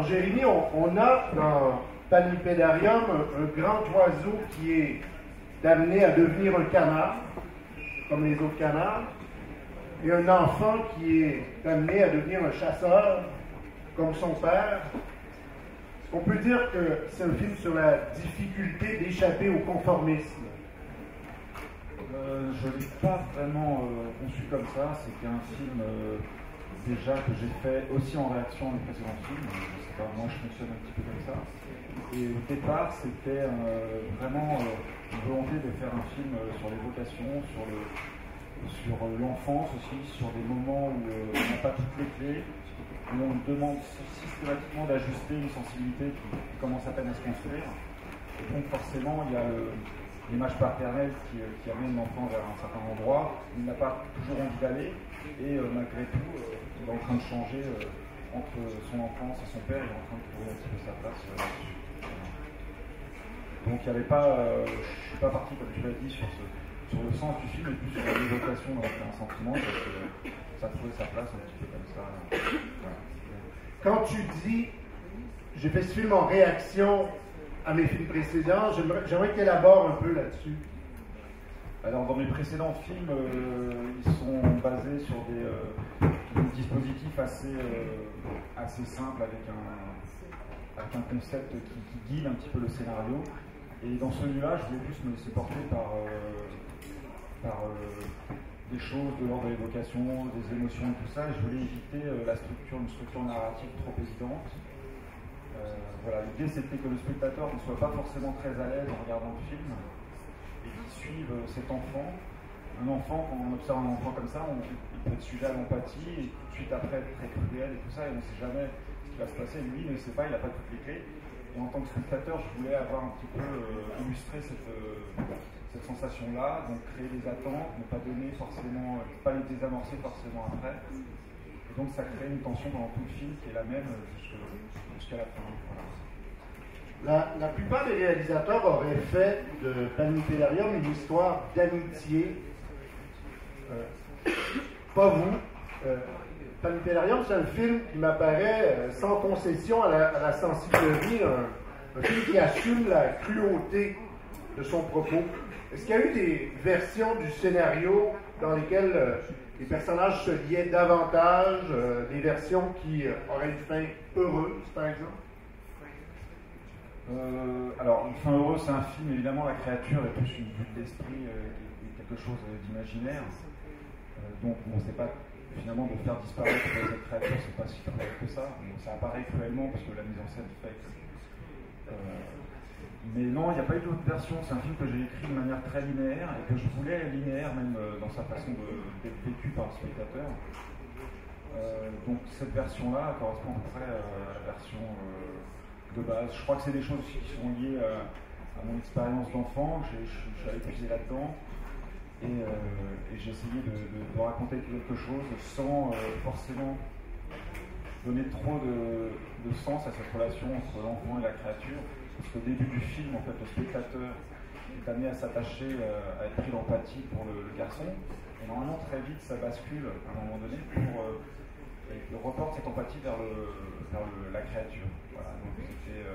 Alors, Jérémy, on a dans Panipédarium un grand oiseau qui est amené à devenir un canard, comme les autres canards, et un enfant qui est amené à devenir un chasseur, comme son père. On peut dire que c'est un film sur la difficulté d'échapper au conformisme. Je ne l'ai pas vraiment conçu comme ça. C'était un film déjà que j'ai fait aussi en réaction à mes précédents films. Je sais pas, moi je fonctionne un petit peu comme ça. Et au départ, c'était vraiment une volonté de faire un film sur les vocations, sur l'enfance aussi, sur des moments où on n'a pas toutes les clés, où on demande systématiquement d'ajuster une sensibilité qui commence à peine à se construire. Et donc forcément, il y a l'image paternelle qui amène l'enfant vers un certain endroit, il n'a pas toujours envie d'aller, et malgré tout, il est en train de changer entre son enfance et son père, il est en train de trouver un petit peu sa place là-dessus. Donc il n'y avait pas, je ne suis pas parti, comme tu l'as dit, sur le sens du film, et plus sur l'évocation d'un sentiment, parce que ça trouvait sa place un petit peu comme ça. Voilà. Quand tu dis, j'ai fait ce film en réaction à mes films précédents, j'aimerais que tu élabores un peu là-dessus. Alors, dans mes précédents films, ils sont basés sur des dispositifs assez simples, avec un concept qui guide un petit peu le scénario. Et dans celui-là, je voulais plus me laisser porter par des choses de l'ordre de l'évocation, des émotions et tout ça. Et je voulais éviter une structure narrative trop évidente. Voilà, l'idée c'était que le spectateur ne soit pas forcément très à l'aise en regardant le film et qu'il suive cet enfant. Un enfant, quand on observe un enfant comme ça, il peut être sujet à l'empathie et tout de suite après être très cruel et tout ça, et on ne sait jamais ce qui va se passer. Lui il ne sait pas, il n'a pas toutes les clés. Et en tant que spectateur, je voulais avoir un petit peu illustré cette sensation-là, donc créer des attentes, ne pas donner forcément, pas les désamorcer forcément après. Et donc ça crée une tension dans tout le film qui est la même jusqu'à la fin. Voilà. La plupart des réalisateurs auraient fait de Panipédarium une histoire d'amitié. Pas vous. Panipédarium, c'est un film qui m'apparaît sans concession à la sensiblerie, un film qui assume la cruauté de son propos. Est-ce qu'il y a eu des versions du scénario dans lesquelles les personnages se liaient davantage, des versions qui auraient une fin heureuse, par exemple? Alors, une fin heureuse, c'est un film, évidemment, la créature est plus une vue de l'esprit, quelque chose d'imaginaire. Donc, on ne sait pas, finalement, de faire disparaître cette créature, c'est pas si cruel que ça. Ça apparaît cruellement parce que la mise en scène fait que... mais non, il n'y a pas eu d'autre version. C'est un film que j'ai écrit de manière très linéaire et que je voulais linéaire, même dans sa façon d'être vécu par le spectateur. Donc, cette version-là correspond à peu près à la version... de base. Je crois que c'est des choses aussi qui sont liées à mon expérience d'enfant. Je suis allé puiser là-dedans et j'ai essayé de raconter quelque chose sans forcément donner trop de sens à cette relation entre l'enfant et la créature. Parce qu'au début du film, en fait, le spectateur est amené à s'attacher, à être pris d'empathie pour le garçon. Et normalement, très vite, ça bascule à un moment donné pour reporte cette empathie vers la créature. Voilà, donc c'était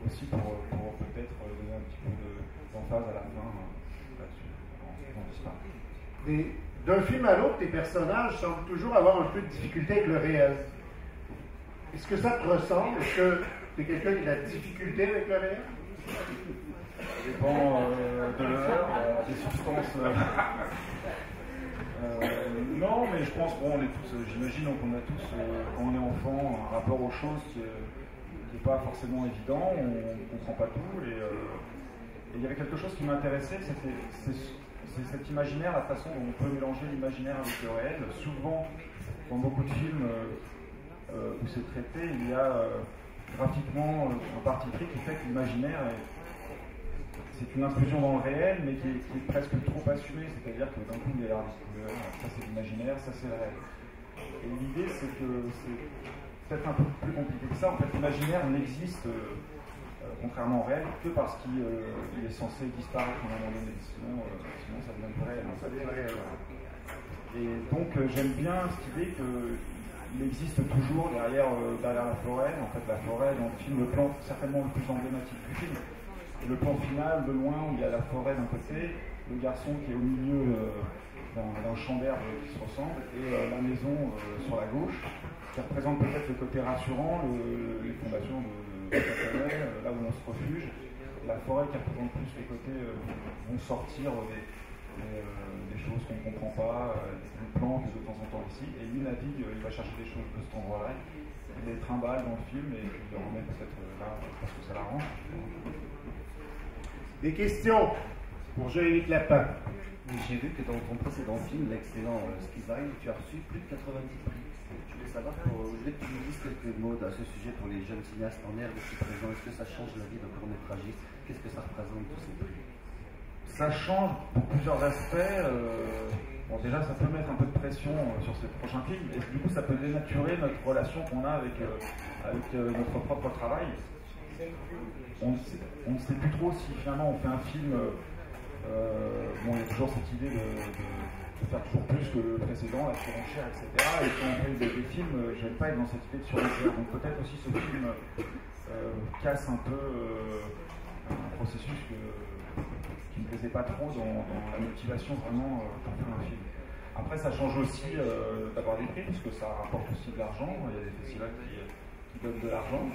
aussi pour peut-être donner un petit peu d'emphase à la fin là-dessus. D'un film à l'autre, tes personnages semblent toujours avoir un peu de difficulté avec le réel. Est-ce que ça te ressemble? Est-ce que tu es quelqu'un qui a de la difficulté avec le réel? Ça dépend de l'heure, des substances. Non, mais je pense qu'on est tous, j'imagine qu'on a tous, quand on est enfant, un rapport aux choses qui n'est pas forcément évident, on ne comprend pas tout. Et il y avait quelque chose qui m'intéressait, c'est cet imaginaire, la façon dont on peut mélanger l'imaginaire avec le réel. Souvent, dans beaucoup de films où c'est traité, il y a graphiquement un parti pris qui fait que l'imaginaire c'est une intrusion dans le réel, mais qui est presque trop assumée, c'est-à-dire que d'un coup il y a ça c'est l'imaginaire, ça c'est le réel. Et l'idée c'est que c'est peut-être un peu plus compliqué que ça. En fait, l'imaginaire n'existe, contrairement au réel, que parce qu'il est censé disparaître à un moment donné, sinon ça devient vrai. Et donc j'aime bien cette idée qu'il il existe toujours derrière la forêt. En fait, la forêt, dans le film, le plan certainement le plus emblématique du film. Et le plan final, de loin, où il y a la forêt d'un côté, le garçon qui est au milieu d'un champ d'herbe qui se ressemble, et la maison sur la gauche, qui représente peut-être le côté rassurant, les fondations de Châtelet, là où on se refuge. La forêt qui représente plus les côtés vont sortir des choses qu'on ne comprend pas, des plantes de temps en temps ici, et lui navigue, il va chercher des choses de cet endroit-là, il les trimballe dans le film et il les remet peut-être là parce que ça l'arrange. Des questions pour Jérémy Clapin. J'ai vu que dans ton précédent film, l'excellent Skies, tu as reçu plus de 90 prix. Je voulais savoir, je voulais que tu nous dises quelques mots à ce sujet pour les jeunes cinéastes en herbe ici présents. Est-ce que ça change la vie d'un court-métragiste? Qu'est-ce que ça représente tous ces prix? Ça change pour plusieurs aspects. Bon, déjà, ça peut mettre un peu de pression sur ces prochains films, et du coup, ça peut dénaturer notre relation qu'on a avec notre propre travail. On ne sait plus trop si finalement on fait un film. Bon, il y a toujours cette idée de faire toujours plus que le précédent, la surenchère, etc. Et quand on fait des films, j'aime pas être dans cette idée de surenchère. Donc peut-être aussi ce film casse un peu un processus qui ne me plaisait pas trop dans la motivation vraiment pour faire un film. Après, ça change aussi d'avoir des prix, parce que ça rapporte aussi de l'argent. Il y a des festivals qui donnent de l'argent.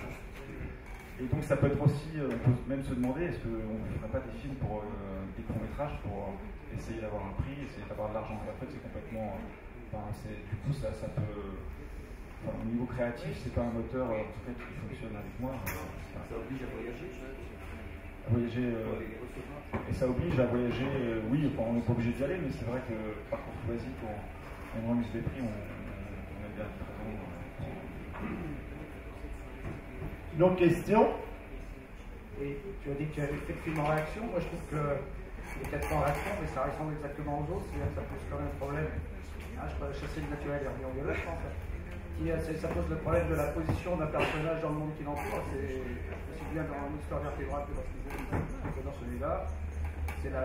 Et donc ça peut être aussi, on peut même se demander, est-ce qu'on ne ferait pas des films pour des courts-métrages pour essayer d'avoir un prix, essayer d'avoir de l'argent. En fait, c'est complètement, du coup, ça peut, au niveau créatif, c'est pas un moteur en tout cas qui fonctionne avec moi. Ça oblige à voyager. Et ça oblige à voyager, oui, on n'est pas obligé d'y aller, mais c'est vrai que par contre, vas-y, quand on remise des prix, on aime bien être présent. Une autre question? Et tu as dit que tu avais fait le film en réaction. Moi, je trouve que les 4 en réaction, mais ça ressemble exactement aux autres, c'est-à-dire que ça pose quand même problème. Je peux chasser le naturel et revenir au violette, en fait. Ça pose le problème de la position d'un personnage dans le monde qui l'entoure. C'est aussi bien dans l'histoire vertébrale que dans celui-là. C'est la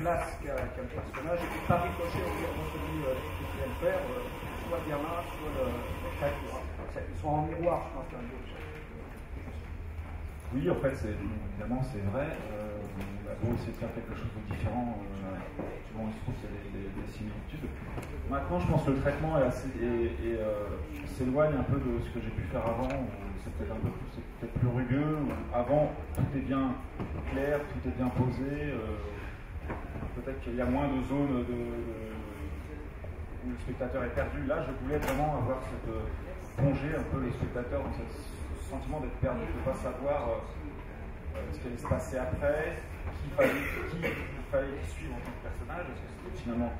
place qu'a le personnage, et pas ricoché dans celui qui vient de faire, soit le gamin, soit le créature. Ils sont en miroir, je pense, qu'un autre. Oui, en fait, évidemment, c'est vrai. On a beau essayer de faire quelque chose de différent, souvent il se trouve qu'il y a des similitudes. Maintenant, je pense que le traitement s'éloigne un peu de ce que j'ai pu faire avant, où c'est peut-être plus rugueux, où avant, tout est bien clair, tout est bien posé. Peut-être qu'il y a moins de zones où le spectateur est perdu. Là, je voulais vraiment avoir plonger un peu le spectateur dans ce sentiment d'être perdu, de ne pas savoir ce qui allait se passer après, qui il fallait suivre en tant que personnage, parce que c'était finalement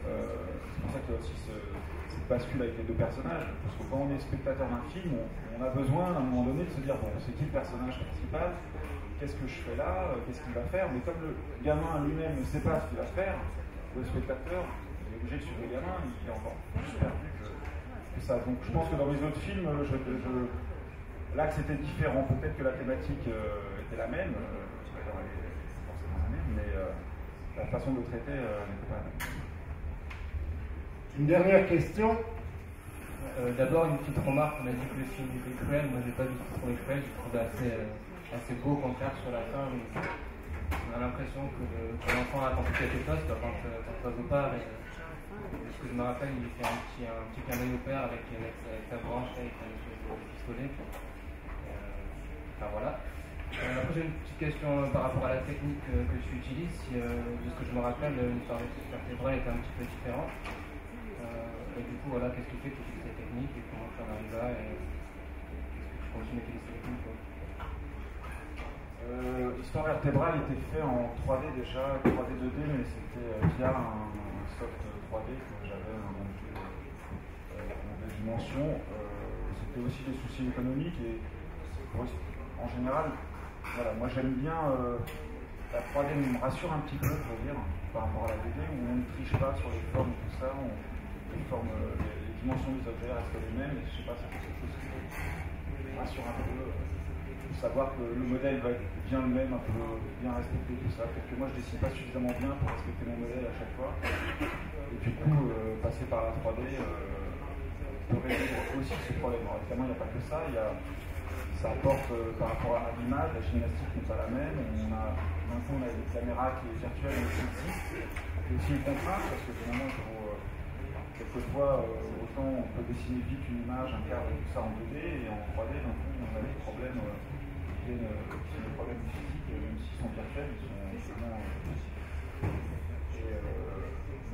c'est pour ça qu'il y a aussi cette bascule avec les deux personnages, parce que quand on est spectateur d'un film, on a besoin à un moment donné de se dire, bon, c'est qui le personnage principal, qu'est-ce que je fais là, qu'est-ce qu'il va faire, mais comme le gamin lui-même ne sait pas ce qu'il va faire, le spectateur est obligé de suivre le gamin, il est encore plus perdu que ça. Donc je pense que dans mes autres films, là que c'était différent, peut-être que la thématique était la même, d'ailleurs elle est forcément la même, mais la façon de le traiter n'était pas la même. Une dernière question? D'abord, une petite remarque, on a dit que le film était cruel, moi j'ai pas du tout trouvé cruel, je trouve assez beau au contraire sur la fin, où on a l'impression que l'enfant attend quelque chose quand l'oiseau part. Ce que je me rappelle, il fait un petit clin d'œil au père avec sa branche, avec un pistolet. Enfin voilà. Après, j'ai une petite question par rapport à la technique que tu utilises. De ce que je me rappelle, l'histoire vertébrale était un petit peu différente. Et du coup, voilà, qu'est-ce qui fait que tu utilises cette technique et comment tu en arrives là et est-ce que tu continues à utiliser cette technique? L'histoire vertébrale était fait en 3D déjà, 3D 2D, mais c'était via un soft 3D que j'avais monté en des dimensions. C'était aussi des soucis économiques et en général, voilà, moi j'aime bien la 3D me rassure un petit peu, je veux dire, par rapport à la 2D où on ne triche pas sur les formes et tout ça, les dimensions des objets restent les mêmes, et je sais pas, c'est quelque chose qui me rassure un peu. Savoir que le modèle va être bien le même, un peu bien respecté, tout ça. Peut-être que moi je dessine pas suffisamment bien pour respecter mon modèle à chaque fois. Et du coup, passer par la 3D, peut résoudre aussi ce problème. Alors, évidemment, il n'y a pas que ça. Ça apporte par rapport à l'image, la gymnastique n'est pas la même. Maintenant, on a une caméra qui est virtuelle et qui existe. C'est aussi une contrainte parce que finalement, il faut, quelquefois, autant on peut dessiner vite une image, un cadre, tout ça en 2D et en 3D, d'un coup, on a des problèmes qui sont des problèmes physiques, même s'ils sont virtuels, ils sont vraiment.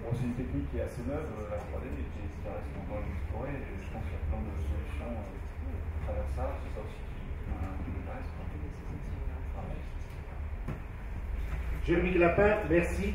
Bon, c'est une technique qui est assez neuve, la 3D, mais qui reste encore à explorer. Et je pense qu'il y a plein de solutions à travers ça. C'est ça aussi qui m'intéresse. Jérémy Clapin, merci.